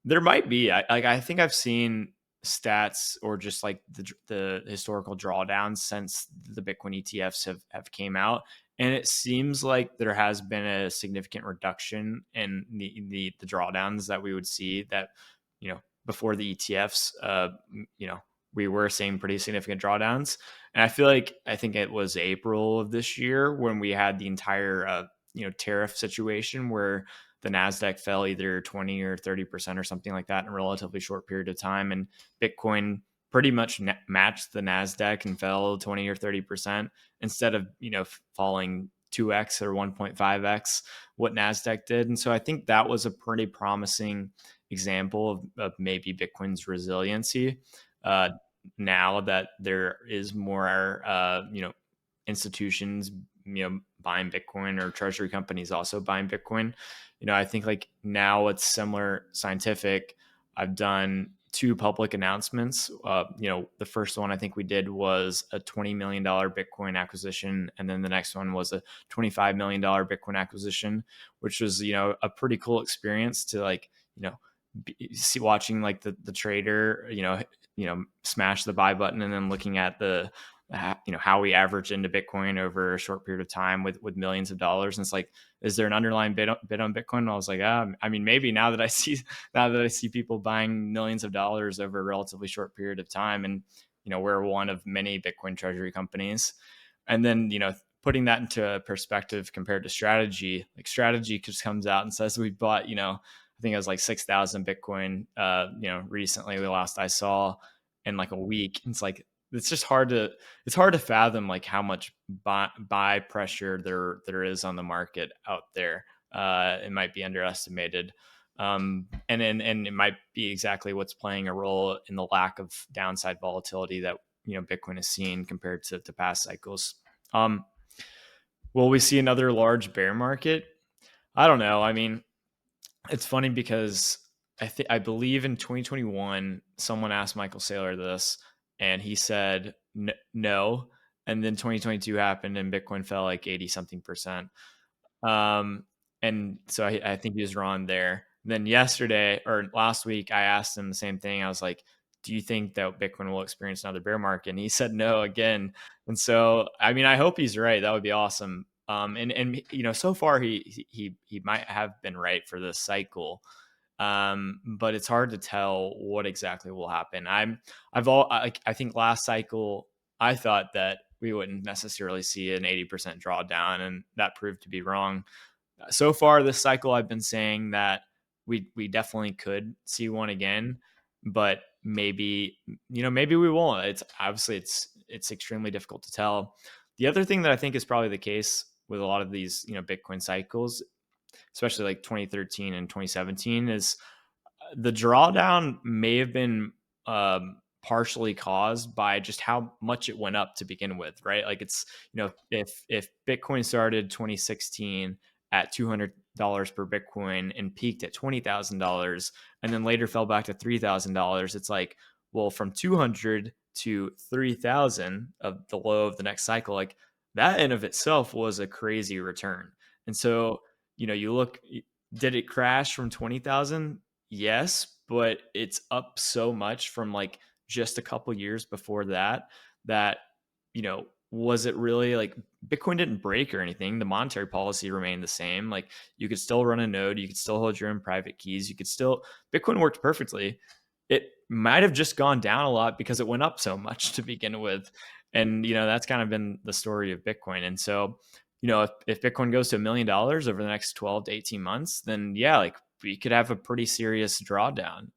There might be. I think I've seen stats or just like the historical drawdowns since the Bitcoin ETFs have came out, and it seems like there has been a significant reduction in the drawdowns that we would see that before the ETFs. We were seeing pretty significant drawdowns. And I think it was April of this year when we had the entire tariff situation where the Nasdaq fell either 20 or 30% or something like that in a relatively short period of time, and Bitcoin pretty much matched the Nasdaq and fell 20 or 30% instead of falling 2x or 1.5x what Nasdaq did. And so I think that was a pretty promising example of maybe Bitcoin's resiliency. Uh, Now that there is more, institutions, buying Bitcoin, or treasury companies also buying Bitcoin, I think like now it's Semler Scientific. I've done two public announcements. The first one I think we did was a $20 million Bitcoin acquisition, and then the next one was a $25 million Bitcoin acquisition, which was a pretty cool experience to like see watching like the trader smash the buy button and then looking at the how we average into Bitcoin over a short period of time with millions of dollars. And it's like, is there an underlying bid on Bitcoin? And I was like, I mean, maybe now that I see people buying millions of dollars over a relatively short period of time, and we're one of many Bitcoin treasury companies. And then putting that into perspective compared to strategy, like strategy just comes out and says we bought I think it was like 6,000 Bitcoin recently, the last I saw, in like a week. It's like it's just hard to fathom like how much buy pressure there is on the market out there. It might be underestimated. And it might be exactly what's playing a role in the lack of downside volatility that Bitcoin has seen compared to past cycles. Um, will we see another large bear market? I don't know. I mean, it's funny because I believe in 2021 someone asked Michael Saylor this, and he said no, and then 2022 happened and Bitcoin fell like 80 something percent. Um, and so I think he was wrong there. Then yesterday or last week, I asked him the same thing. I was like, "Do you think that Bitcoin will experience another bear market?" And he said no again. And so, I mean, I hope he's right. That would be awesome. And so far he might have been right for this cycle. But it's hard to tell what exactly will happen. I think last cycle I thought that we wouldn't necessarily see an 80% drawdown, and that proved to be wrong. So far this cycle, I've been saying that we definitely could see one again, but maybe we won't. It's obviously it's extremely difficult to tell. The other thing that I think is probably the case with a lot of these Bitcoin cycles, especially like 2013 and 2017, is the drawdown may have been partially caused by just how much it went up to begin with, right? Like it's if Bitcoin started 2016 at $200 per Bitcoin and peaked at $20,000, and then later fell back to $3,000, it's like, well, from 200 to 3,000 of the low of the next cycle, like that in of itself was a crazy return. And so, you look, did it crash from 20,000? Yes, but it's up so much from like just a couple years before that, that, was it really like Bitcoin didn't break or anything? The monetary policy remained the same. Like you could still run a node, you could still hold your own private keys, you could still, Bitcoin worked perfectly. It might have just gone down a lot because it went up so much to begin with. And, that's kind of been the story of Bitcoin. And so, if Bitcoin goes to $1 million over the next 12 to 18 months, then yeah, like we could have a pretty serious drawdown.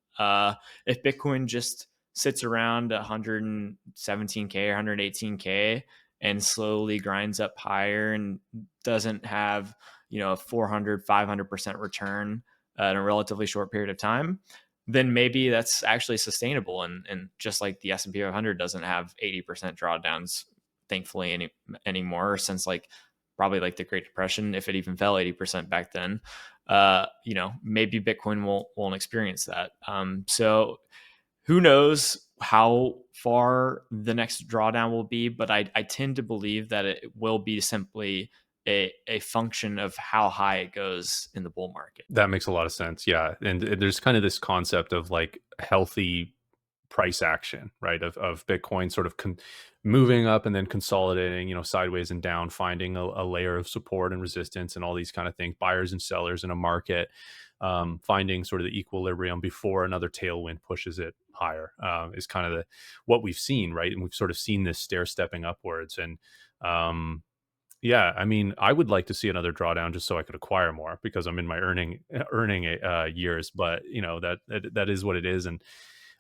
If Bitcoin just sits around 117K or 118K and slowly grinds up higher and doesn't have, a 400, 500% return in a relatively short period of time, then maybe that's actually sustainable. And just like the S&P 500 doesn't have 80% drawdowns, thankfully, anymore, since like probably like the Great Depression, if it even fell 80% back then. Maybe Bitcoin won't experience that. So who knows how far the next drawdown will be, but I tend to believe that it will be simply a function of how high it goes in the bull market. That makes a lot of sense. Yeah. And there's kind of this concept of like healthy price action, right? Of Bitcoin sort of moving up and then consolidating, sideways and down, finding a layer of support and resistance and all these kind of things, buyers and sellers in a market, finding sort of the equilibrium before another tailwind pushes it higher, is kind of what we've seen, right? And we've sort of seen this stair stepping upwards. And um, yeah, I mean, I would like to see another drawdown just so I could acquire more because I'm in my earning years. But that is what it is, and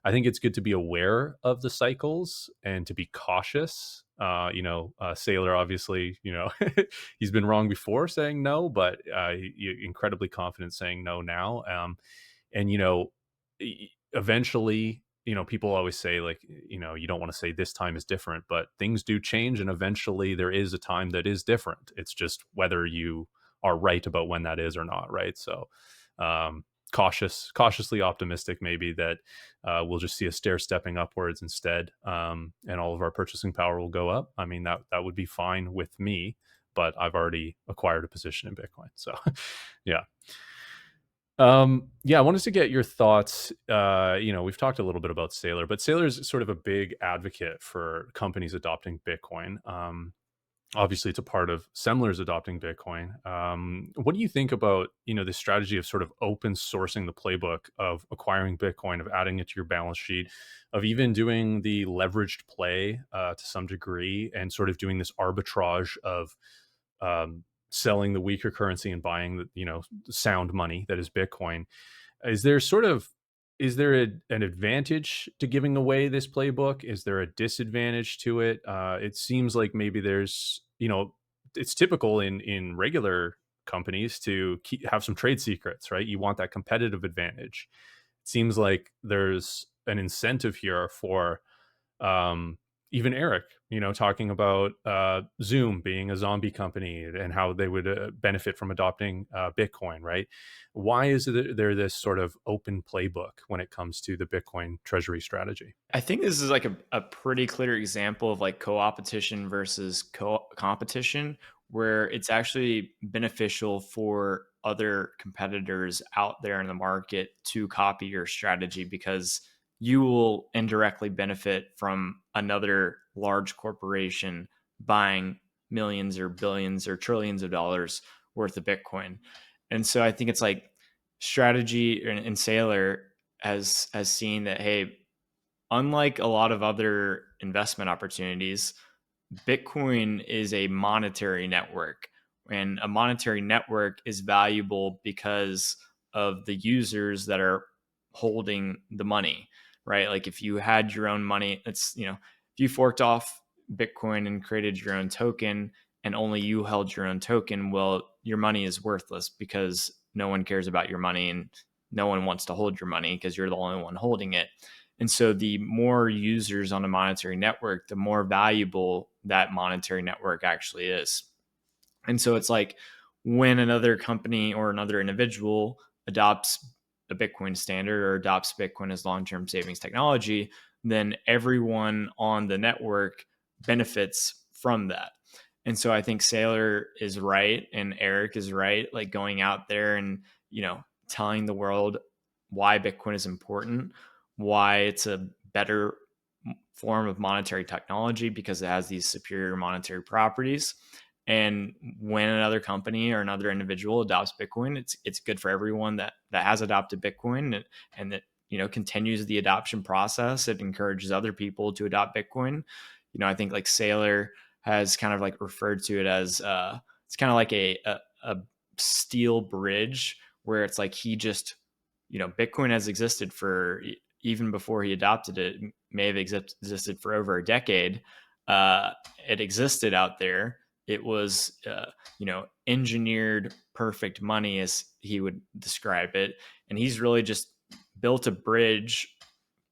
I think it's good to be aware of the cycles and to be cautious. Sailor obviously, he's been wrong before saying no, but incredibly confident saying no now. And eventually, people always say like, you don't want to say this time is different, but things do change, and eventually there is a time that is different. It's just whether you are right about when that is or not, right? So cautiously optimistic maybe that we'll just see a stair stepping upwards instead, and all of our purchasing power will go up. I mean, that would be fine with me, but I've already acquired a position in Bitcoin, so yeah. Yeah, I wanted to get your thoughts. We've talked a little bit about Sailor, but Sailor is sort of a big advocate for companies adopting Bitcoin. Obviously, it's a part of Semler's adopting Bitcoin. What do you think about the strategy of sort of open sourcing the playbook of acquiring Bitcoin, of adding it to your balance sheet, of even doing the leveraged play to some degree, and sort of doing this arbitrage of selling the weaker currency and buying the sound money that is Bitcoin? Is there sort of an advantage to giving away this playbook? Is there a disadvantage to it? It seems like maybe there's it's typical in regular companies to have some trade secrets, right? You want that competitive advantage. It seems like there's an incentive here for um, even Eric, talking about Zoom being a zombie company and how they would benefit from adopting Bitcoin, right? Why is there this sort of open playbook when it comes to the Bitcoin treasury strategy? I think this is like a pretty clear example of like co-opetition versus competition, where it's actually beneficial for other competitors out there in the market to copy your strategy, because you will indirectly benefit from another large corporation buying millions or billions or trillions of dollars worth of Bitcoin. And so I think it's like strategy and Sailor has seen that, hey, unlike a lot of other investment opportunities, Bitcoin is a monetary network. And a monetary network is valuable because of the users that are holding the money, right? Like if you had your own money, if you forked off Bitcoin and created your own token and only you held your own token, well, your money is worthless because no one cares about your money and no one wants to hold your money because you're the only one holding it. And so the more users on a monetary network, the more valuable that monetary network actually is. And so it's like when another company or another individual adopts a Bitcoin standard or adopts Bitcoin as long-term savings technology, then everyone on the network benefits from that. And so I think Saylor is right and Eric is right, like going out there and, telling the world why Bitcoin is important, why it's a better form of monetary technology because it has these superior monetary properties. And when another company or another individual adopts Bitcoin, it's good for everyone that has adopted Bitcoin, and that continues the adoption process. It encourages other people to adopt Bitcoin. I think like Saylor has kind of like referred to it as it's kind of like a steel bridge where it's like he just Bitcoin has existed for even before he adopted it, may have existed for over a decade. uh, it existed out there. It was engineered perfect money, as he would describe it, and he's really just built a bridge.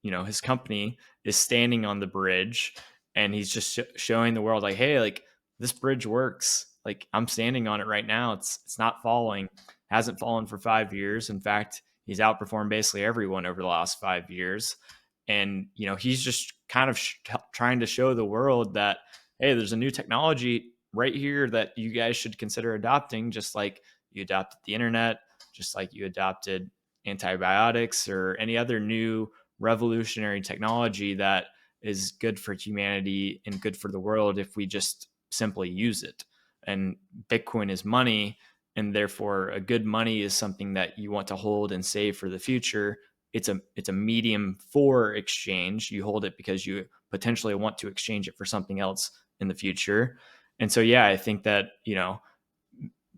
His company is standing on the bridge, and he's just showing the world like, hey, like this bridge works. Like I'm standing on it right now. It's not falling. Hasn't fallen for 5 years. In fact, he's outperformed basically everyone over the last 5 years. And he's just kind of trying to show the world that, hey, there's a new technology right here that you guys should consider adopting, just like you adopted the internet, just like you adopted antibiotics or any other new revolutionary technology that is good for humanity and good for the world if we just simply use it. And Bitcoin is money, and therefore a good money is something that you want to hold and save for the future. It's a medium for exchange. You hold it because you potentially want to exchange it for something else in the future. And so yeah, I think that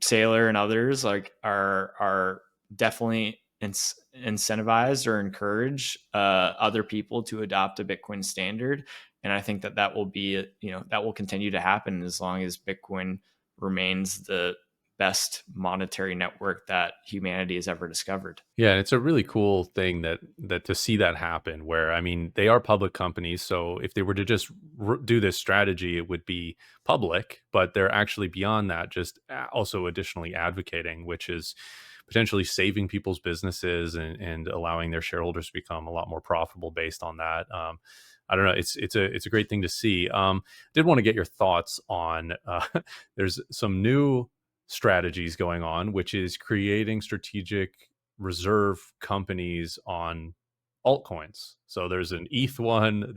Saylor and others like are definitely incentivize or encourage other people to adopt a Bitcoin standard. And I think that will be, that will continue to happen as long as Bitcoin remains the best monetary network that humanity has ever discovered. Yeah, and it's a really cool thing that to see that happen where, I mean, they are public companies, so if they were to just do this strategy, it would be public, but they're actually beyond that, just also additionally advocating, which is potentially saving people's businesses and allowing their shareholders to become a lot more profitable based on that. I don't know. It's a great thing to see. Did want to get your thoughts on there's some new strategies going on, which is creating strategic reserve companies on altcoins. So there's an ETH one.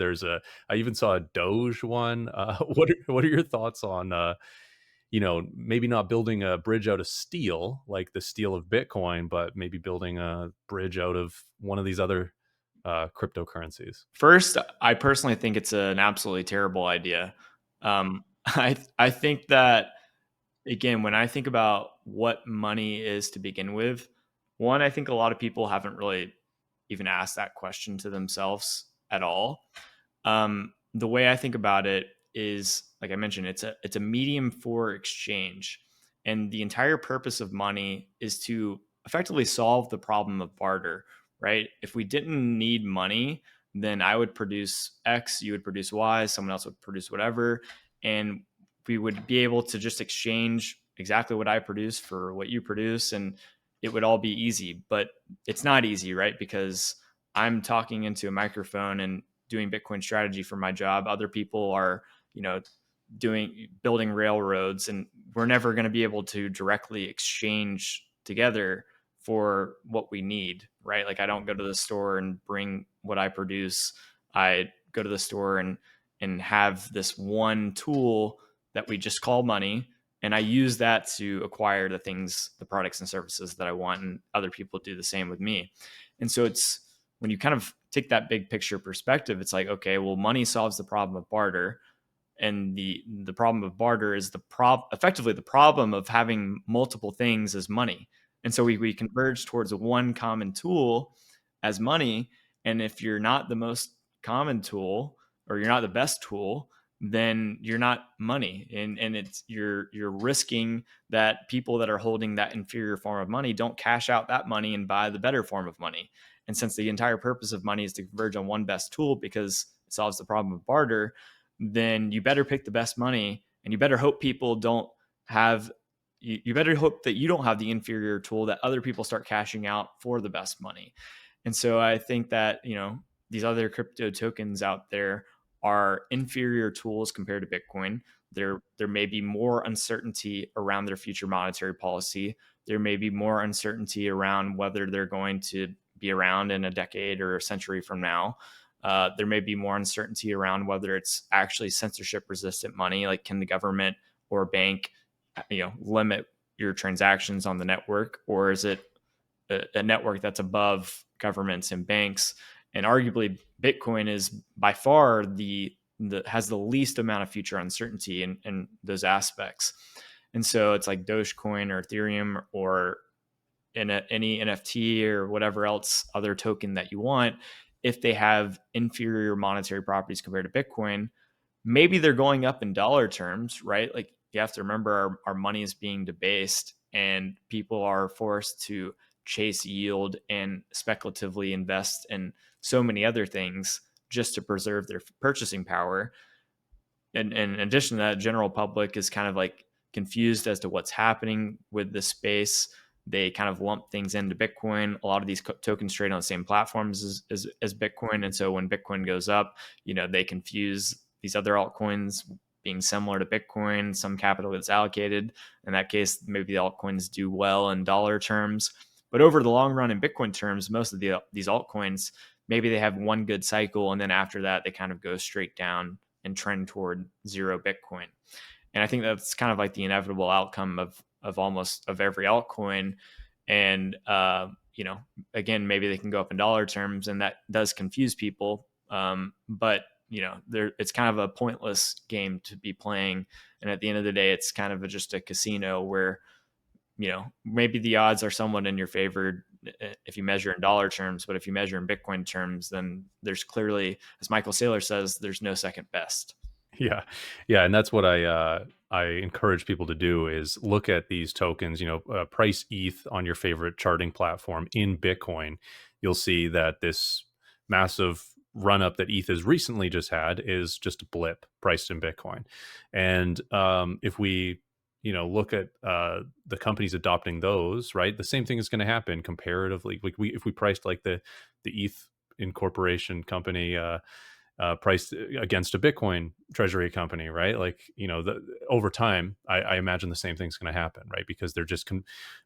I even saw a Doge one. What are your thoughts on maybe not building a bridge out of steel like the steel of Bitcoin, but maybe building a bridge out of one of these other cryptocurrencies? First, I personally think it's an absolutely terrible idea. I think that, again, when I think about what money is to begin with, one, I think a lot of people haven't really even asked that question to themselves at all. The way I think about it is, like I mentioned, it's a medium for exchange, and the entire purpose of money is to effectively solve the problem of barter. Right? If we didn't need money, then I would produce X, you would produce Y, someone else would produce whatever, and we would be able to just exchange exactly what I produce for what you produce, and it would all be easy. But it's not easy, right? Because I'm talking into a microphone and doing Bitcoin strategy for my job. Other people are, you know, building railroads, and we're never going to be able to directly exchange together for what we need, right? Like I don't go to the store and bring what I produce. I go to the store and have this one tool that we just call money, and I use that to acquire the things, the products and services that I want, and other people do the same with me. And so it's, when you kind of take that big picture perspective, it's like, okay, well, money solves the problem of barter, and the problem of barter is effectively the problem of having multiple things as money. And so we converge towards one common tool as money. And if you're not the most common tool, or you're not the best tool, then you're not money. And it's, you're risking that people that are holding that inferior form of money don't cash out that money and buy the better form of money. And since the entire purpose of money is to converge on one best tool because it solves the problem of barter, then you better pick the best money, and you better hope people don't have, you better hope that you don't have the inferior tool that other people start cashing out for the best money. And so I think that, these other crypto tokens out there are inferior tools compared to Bitcoin. There may be more uncertainty around their future monetary policy. There may be more uncertainty around whether they're going to be around in a decade or a century from now. There may be more uncertainty around whether it's actually censorship resistant money. Like, can the government or bank, limit your transactions on the network, or is it a network that's above governments and banks? And arguably, Bitcoin is by far the has the least amount of future uncertainty in those aspects. And so it's like Dogecoin or Ethereum or any NFT or whatever else other token that you want. If they have inferior monetary properties compared to Bitcoin, maybe they're going up in dollar terms, right? Like, you have to remember our money is being debased and people are forced to chase yield and speculatively invest in so many other things just to preserve their purchasing power. And in addition to that, general public is kind of like confused as to what's happening with the space. They kind of lump things into Bitcoin. A lot of these tokens trade on the same platforms as Bitcoin. And so when Bitcoin goes up, they confuse these other altcoins being similar to Bitcoin. Some capital gets allocated. In that case, maybe the altcoins do well in dollar terms. But over the long run, in Bitcoin terms, most of these altcoins, maybe they have one good cycle, and then after that, they kind of go straight down and trend toward zero Bitcoin. And I think that's kind of like the inevitable outcome of almost of every altcoin. And again, maybe they can go up in dollar terms, and that does confuse people. But it's kind of a pointless game to be playing. And at the end of the day, it's kind of just a casino where maybe the odds are somewhat in your favor if you measure in dollar terms, but if you measure in Bitcoin terms, then there's clearly, as Michael Saylor says, there's no second best. Yeah. Yeah, and that's what I encourage people to do is look at these tokens, price ETH on your favorite charting platform in Bitcoin. You'll see that this massive run up that ETH has recently just had is just a blip priced in Bitcoin. And if we look at the companies adopting those, right, the same thing is going to happen comparatively. Like, if we priced like the ETH incorporation company priced against a Bitcoin treasury company, right? Like, over time, I imagine the same thing's going to happen, right? Because they're just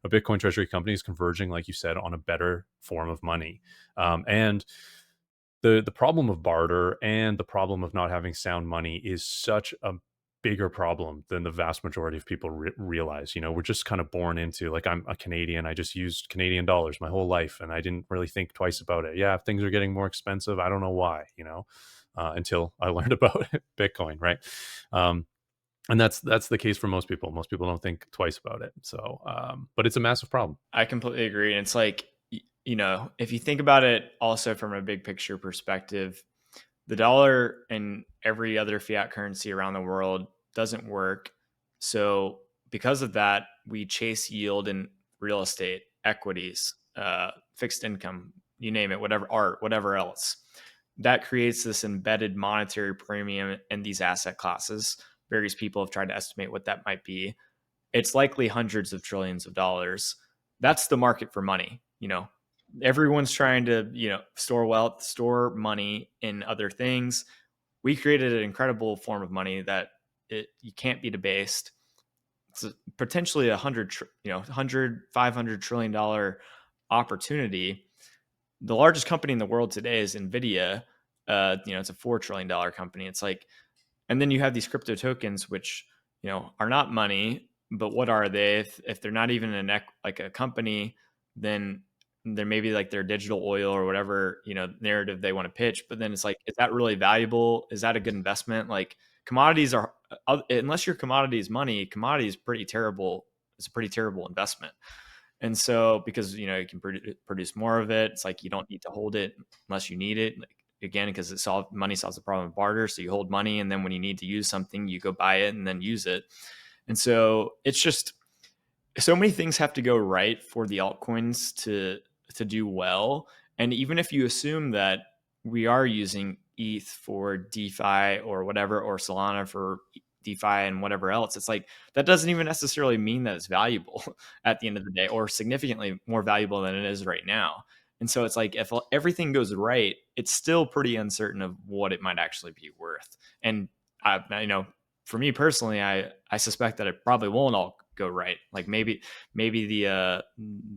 a Bitcoin treasury company is converging, like you said, on a better form of money. And the problem of barter and the problem of not having sound money is such a bigger problem than the vast majority of people realize. We're just kind of born into, like, I'm a Canadian, I just used Canadian dollars my whole life and I didn't really think twice about it. Yeah, if things are getting more expensive, I don't know why, until I learned about Bitcoin, right? And that's the case for most people. Most people don't think twice about it. So but it's a massive problem. I completely agree. And it's like, if you think about it also from a big picture perspective, the dollar and every other fiat currency around the world doesn't work. So because of that, we chase yield in real estate, equities, fixed income, you name it, whatever, art, whatever else. That creates this embedded monetary premium in these asset classes. Various people have tried to estimate what that might be. It's likely hundreds of trillions of dollars. That's the market for money. Everyone's trying to, store wealth, store money in other things. We created an incredible form of money that you can't be debased. It's potentially 500 trillion dollar opportunity. The largest company in the world today is Nvidia. It's a $4 trillion company. It's like, and then you have these crypto tokens, which are not money, but what are they? If they're not even like a company, then they're maybe like their digital oil or whatever narrative they want to pitch. But then it's like, is that really valuable? Is that a good investment? Like, commodities are, unless your commodity is money, commodity is pretty terrible. It's a pretty terrible investment. And so, because you can produce more of it, it's like you don't need to hold it unless you need it. Like, again, because money solves the problem of barter. So you hold money, and then when you need to use something, you go buy it and then use it. And so it's just, so many things have to go right for the altcoins to do well. And even if you assume that we are using ETH for DeFi or whatever, or Solana for DeFi and whatever else, it's like, that doesn't even necessarily mean that it's valuable at the end of the day, or significantly more valuable than it is right now. And so it's like, if everything goes right, it's still pretty uncertain of what it might actually be worth. And for me personally, I suspect that it probably won't all go right. Like maybe the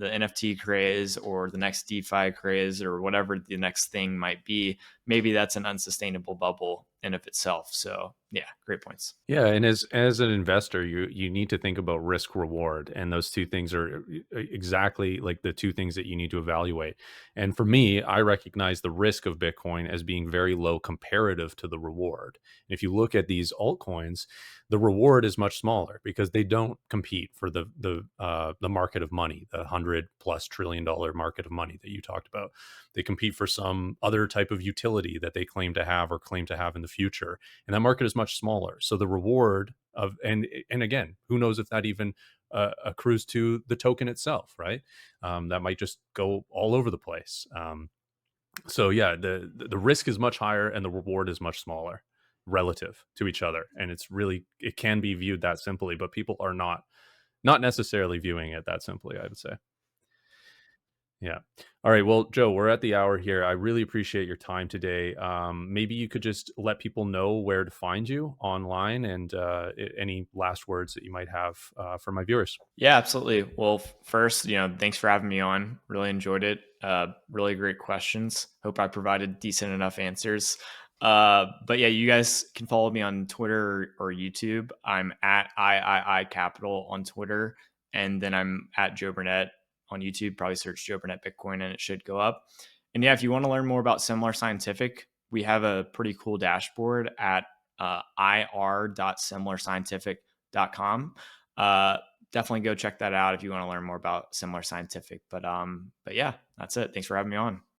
NFT craze or the next DeFi craze or whatever the next thing might be, maybe that's an unsustainable bubble in of itself. So yeah, great points. Yeah, and as an investor, you need to think about risk reward, and those two things are exactly like the two things that you need to evaluate. And for me, I recognize the risk of Bitcoin as being very low comparative to the reward. And if you look at these altcoins, the reward is much smaller because they don't compete for the market of money, the $100+ trillion market of money that you talked about. They compete for some other type of utility that they claim to have or claim to have in the future, and that market is much smaller. So the reward of and again, who knows if that even accrues to the token itself, right? That might just go all over the place. So yeah, the risk is much higher and the reward is much smaller relative to each other, and it can be viewed that simply, but people are not necessarily viewing it that simply, I would say. Yeah. All right. Well, Joe, we're at the hour here. I really appreciate your time today. Maybe you could just let people know where to find you online and any last words that you might have for my viewers. Yeah, absolutely. Well, first, thanks for having me on. Really enjoyed it. Really great questions. Hope I provided decent enough answers. But yeah, you guys can follow me on Twitter or YouTube. I'm at III Capital on Twitter, and then I'm at Joe Burnett on YouTube. Probably search Joe Burnett Bitcoin, and it should go up. And yeah, if you want to learn more about Semler Scientific, we have a pretty cool dashboard at ir.semlerscientific.com. Definitely go check that out if you want to learn more about Semler Scientific. But yeah, that's it. Thanks for having me on.